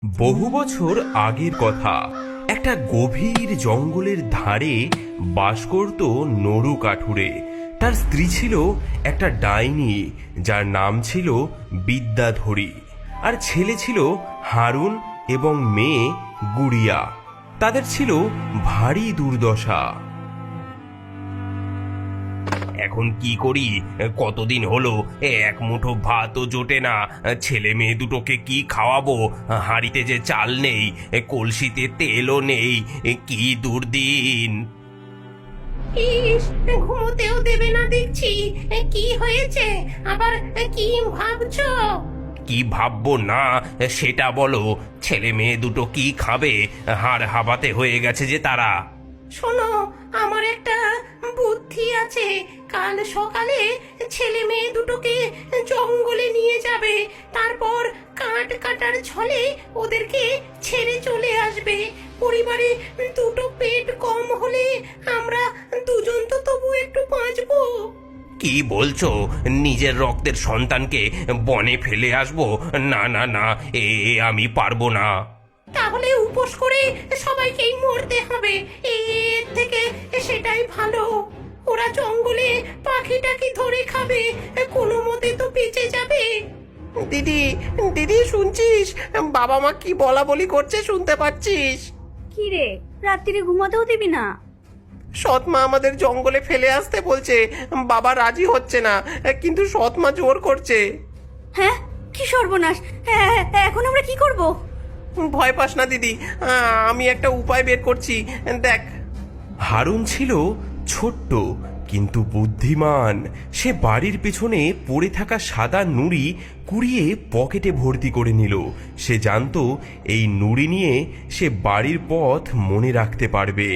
বহু বছর আগের কথা। একটা গভীর জঙ্গলের ধারে বাস করত নরু কাঠুরে। তার স্ত্রী ছিল একটা ডাইনি, যার নাম ছিল বিদ্যাধরী, আর ছেলে ছিল হারুন এবং মেয়ে গুড়িয়া। তাদের ছিল ভারী দুর্দশা। এখন কি করি? কতদিন হলো এক মুঠো ভাতও জোটে না। ছেলে মেয়ে দুটোকে কি খাওয়াবো? হাঁড়িতে যে চাল নেই, কলসিতে তেলও নেই। কি দুর্দিন! ইস, ঘুমোতেও দেবে না দেখছি। কি হয়েছে আবার? কি ভাবছো? কি ভাববো না সেটা বলো। ছেলে মেয়ে দুটো কি খাবে? হাড় হাবাতে হয়ে গেছে যে তারা। শোনো, আমার একটা বুদ্ধি আছে। কাল সকালে ছেলে মেয়ে দুটোকে জঙ্গলে নিয়ে যাবে, তারপর কাঠ কাটার ছলে ওদেরকে ছেড়ে চলে আসবে। পরিবারে দুটো পেট কম হলে আমরা দুজন তো তবু একটু বাঁচবো। কি বলছো? নিজের রক্তের সন্তানকে বনে ফেলে আসবো? না না না, আমি পারবো না। তাহলে উপোস করে সবাইকেই মরতে হবে। এর থেকে সেটাই ভালো। ওরা জঙ্গলে পাখি টাকি ধরে খাবে, কোনো মতে তো বেঁচে যাবে। দিদি, দিদি শুনছিস? বাবা মা কি বলা বলি করছে শুনতে পাচ্ছিস? কি রে, রাত্রিরে ঘুমাতেও দিবি না? সৎ মা আমাদের জঙ্গলে ফেলে আসতে বলছে। বাবা রাজি হচ্ছে না, কিন্তু সৎ মা জোর করছে। হ্যাঁ, কি সর্বনাশ! হ্যাঁ, এখন আমরা কি করব? ভয় পাস না দিদি, আমি একটা উপায় বের করছি, দেখ। হারুন ছিল ছোট্ট কিন্তু বুদ্ধিমান। সে বাড়ির পেছনে পড়ে থাকা সাদা নুড়ি কুড়িয়ে পকেটে ভর্তি করে নিল। সে জানতো এই নুড়ি নিয়ে সে বাড়ির পথ মনে রাখতে পারবে।